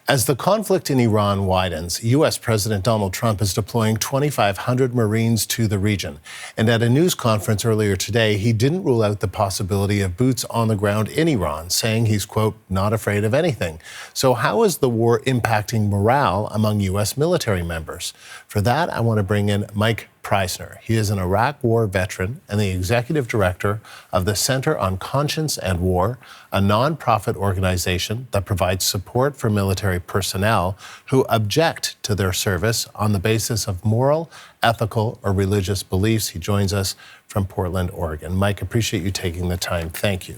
As the conflict in Iran widens, U.S. President Donald Trump is deploying 2,500 Marines to the region. And at a news conference earlier today, he didn't rule out the possibility of boots on the ground in Iran, saying he's, quote, not afraid of anything. So how is the war impacting morale among U.S. military members? For that, I want to bring in Mike Prysner. He is an Iraq War veteran and the executive director of the Center on Conscience and War, a nonprofit organization that provides support for military personnel who object to their service on the basis of moral, ethical, or religious beliefs. He joins us from Portland, Oregon. Mike, appreciate you taking the time. Thank you.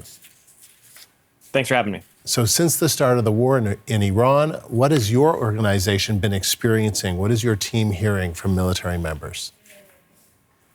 Thanks for having me. So since the start of the war in Iran, what has your organization been experiencing? What is your team hearing from military members?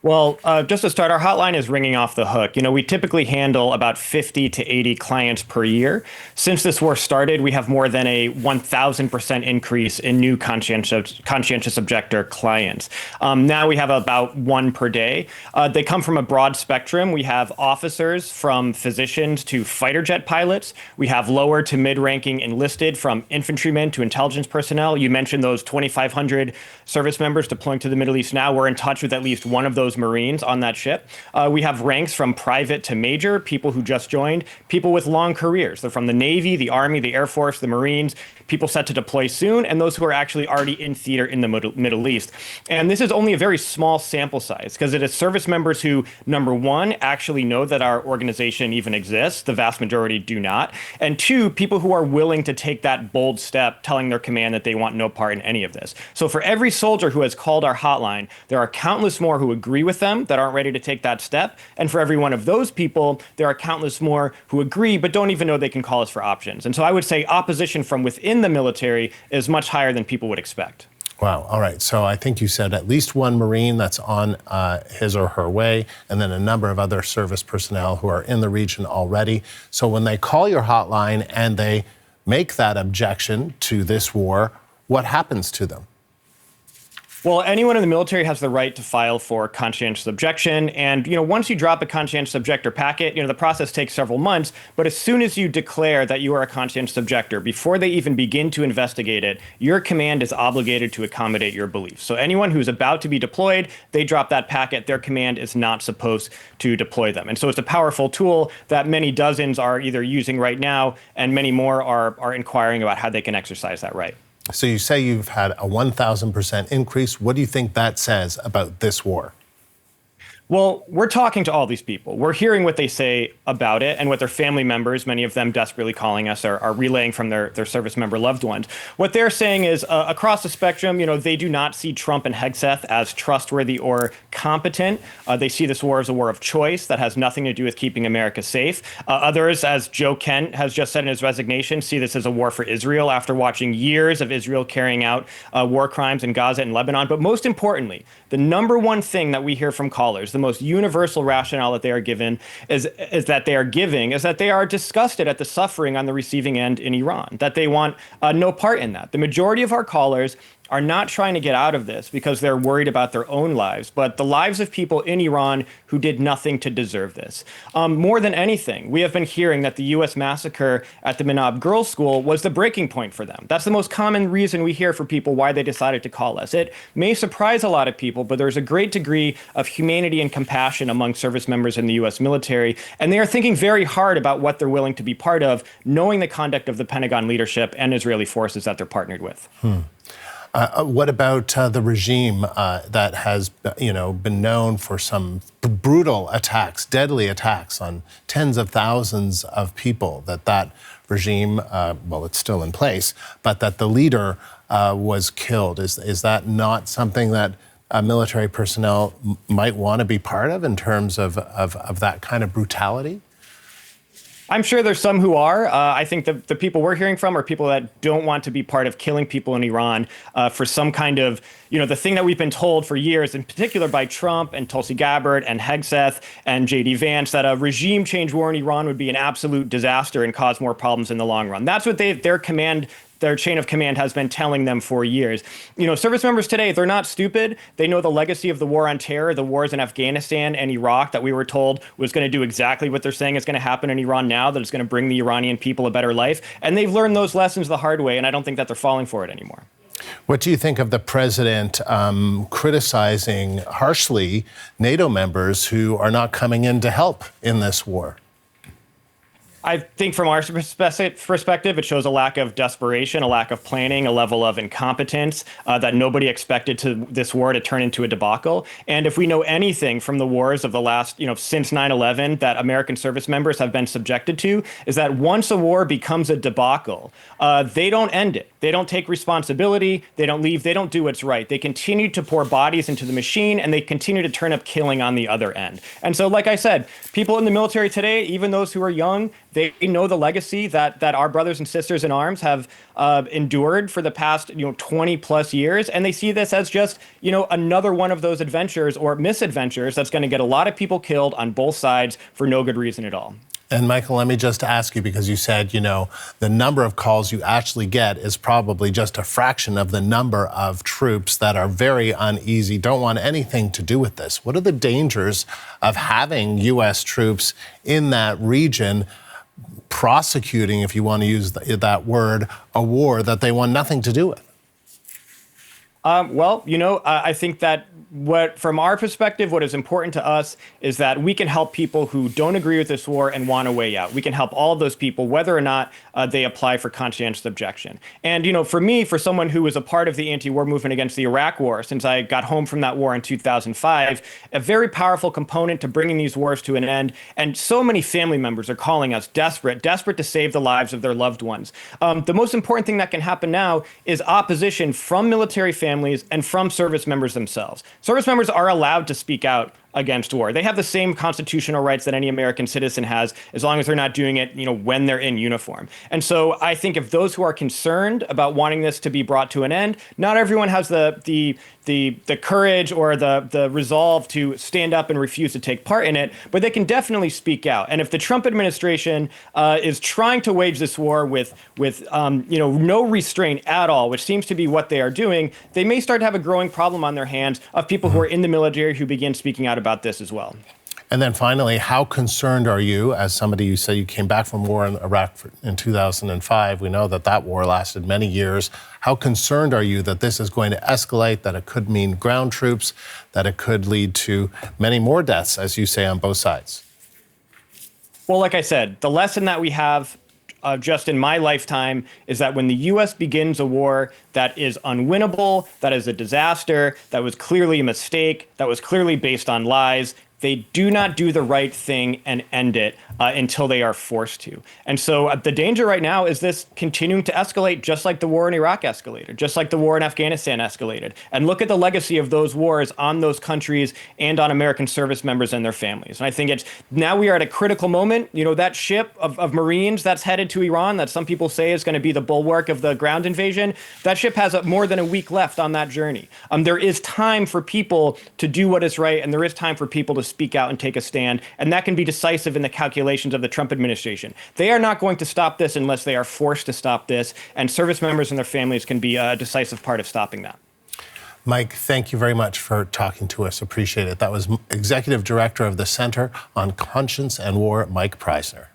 Well, just to start, our hotline is ringing off the hook. You know, we typically handle about 50 to 80 clients per year. Since this war started, we have more than a 1,000% increase in new conscientious objector clients. Now we have about one per day. They come from a broad spectrum. We have officers from physicians to fighter jet pilots. We have lower to mid-ranking enlisted from infantrymen to intelligence personnel. You mentioned those 2,500 service members deploying to the Middle East now. We're in touch with at least one of those Marines on that ship. We have ranks from private to major, people who just joined, people with long careers. They're from the Navy, the Army, the Air Force, the Marines, people set to deploy soon, and those who are actually already in theater in the Middle East. And this is only a very small sample size because it is service members who, number one, actually know that our organization even exists. The vast majority do not. And two, people who are willing to take that bold step, telling their command that they want no part in any of this. So for every soldier who has called our hotline, there are countless more who agree with them that aren't ready to take that step. And for every one of those people, there are countless more who agree but don't even know they can call us for options. And so I would say opposition from within the military is much higher than people would expect. Wow. All right. So I think you said at least one Marine that's on his or her way, and then a number of other service personnel who are in the region already. So when they call your hotline and they make that objection to this war, what happens to them? Well, anyone in the military has the right to file for conscientious objection. And, once you drop a conscientious objector packet, the process takes several months. But as soon as you declare that you are a conscientious objector, before they even begin to investigate it, your command is obligated to accommodate your beliefs. So anyone who's about to be deployed, they drop that packet, their command is not supposed to deploy them. And so it's a powerful tool that many dozens are either using right now, and many more are inquiring about how they can exercise that right. So you say you've had a 1,000% increase. What do you think that says about this war? Well, we're talking to all these people. We're hearing what they say about it and what their family members, many of them desperately calling us, are relaying from their service member loved ones. What they're saying is across the spectrum, they do not see Trump and Hegseth as trustworthy or competent. They see this war as a war of choice that has nothing to do with keeping America safe. Others, as Joe Kent has just said in his resignation, see this as a war for Israel after watching years of Israel carrying out war crimes in Gaza and Lebanon. But most importantly, the number one thing that we hear from callers, the most universal rationale that they are given is that they are disgusted at the suffering on the receiving end in Iran, that they want no part in that. The majority of our callers are not trying to get out of this because they're worried about their own lives, but the lives of people in Iran who did nothing to deserve this. More than anything, we have been hearing that the U.S. massacre at the Minab Girls' School was the breaking point for them. That's the most common reason we hear for people why they decided to call us. It may surprise a lot of people, but there's a great degree of humanity and compassion among service members in the U.S. military, and they are thinking very hard about what they're willing to be part of, knowing the conduct of the Pentagon leadership and Israeli forces that they're partnered with. What about the regime that has, been known for some brutal attacks, deadly attacks on tens of thousands of people? That regime, it's still in place, but that the leader was killed. Is that not something that military personnel might want to be part of in terms of that kind of brutality? I'm sure there's some who are. I think the people we're hearing from are people that don't want to be part of killing people in Iran for some kind of, the thing that we've been told for years, in particular by Trump and Tulsi Gabbard and Hegseth and J.D. Vance, that a regime change war in Iran would be an absolute disaster and cause more problems in the long run. That's what their command their chain of command has been telling them for years. Service members today, they're not stupid. They know the legacy of the war on terror, the wars in Afghanistan and Iraq that we were told was going to do exactly what they're saying is going to happen in Iran now, that it's going to bring the Iranian people a better life. And they've learned those lessons the hard way, and I don't think that they're falling for it anymore. What do you think of the president criticizing harshly NATO members who are not coming in to help in this war? I think from our perspective, it shows a lack of desperation, a lack of planning, a level of incompetence that nobody expected this war to turn into a debacle. And if we know anything from the wars of the last, since 9/11 that American service members have been subjected to, is that once a war becomes a debacle, they don't end it. They don't take responsibility. They don't leave. They don't do what's right. They continue to pour bodies into the machine, and they continue to turn up killing on the other end. And so, like I said, people in the military today, even those who are young, they know the legacy that our brothers and sisters in arms have endured for the past 20 plus years, and they see this as just another one of those adventures or misadventures that's going to get a lot of people killed on both sides for no good reason at all. And Michael, let me just ask you, because you said, the number of calls you actually get is probably just a fraction of the number of troops that are very uneasy, don't want anything to do with this. What are the dangers of having U.S. troops in that region prosecuting, if you want to use that word, a war that they want nothing to do with? I think that from our perspective, what is important to us is that we can help people who don't agree with this war and want a way out. We can help all of those people, whether or not they apply for conscientious objection. And, for me, for someone who was a part of the anti-war movement against the Iraq war, since I got home from that war in 2005, a very powerful component to bringing these wars to an end. And so many family members are calling us desperate to save the lives of their loved ones. The most important thing that can happen now is opposition from military families and from service members themselves. Service members are allowed to speak out against war. They have the same constitutional rights that any American citizen has, as long as they're not doing it, when they're in uniform. And so I think if those who are concerned about wanting this to be brought to an end, not everyone has the courage or the resolve to stand up and refuse to take part in it, but they can definitely speak out. And if the Trump administration is trying to wage this war with no restraint at all, which seems to be what they are doing, they may start to have a growing problem on their hands of people who are in the military who begin speaking out about this as well. And then finally, how concerned are you, as somebody, you say you came back from war in Iraq in 2005, we know that war lasted many years. How concerned are you that this is going to escalate, that it could mean ground troops, that it could lead to many more deaths, as you say, on both sides? Well, like I said, the lesson that we have just in my lifetime is that when the U.S. begins a war that is unwinnable, that is a disaster, that was clearly a mistake, that was clearly based on lies, they do not do the right thing and end it until they are forced to. And so the danger right now is this continuing to escalate, just like the war in Iraq escalated, just like the war in Afghanistan escalated. And look at the legacy of those wars on those countries and on American service members and their families. And I think now we are at a critical moment. That ship of Marines that's headed to Iran, that some people say is going to be the bulwark of the ground invasion, that ship has more than a week left on that journey. There is time for people to do what is right, and there is time for people to speak out and take a stand, and that can be decisive in the calculations of the Trump administration. They are not going to stop this unless they are forced to stop this, and service members and their families can be a decisive part of stopping that. Mike, thank you very much for talking to us. Appreciate it. That was Executive Director of the Center on Conscience and War, Mike Prysner.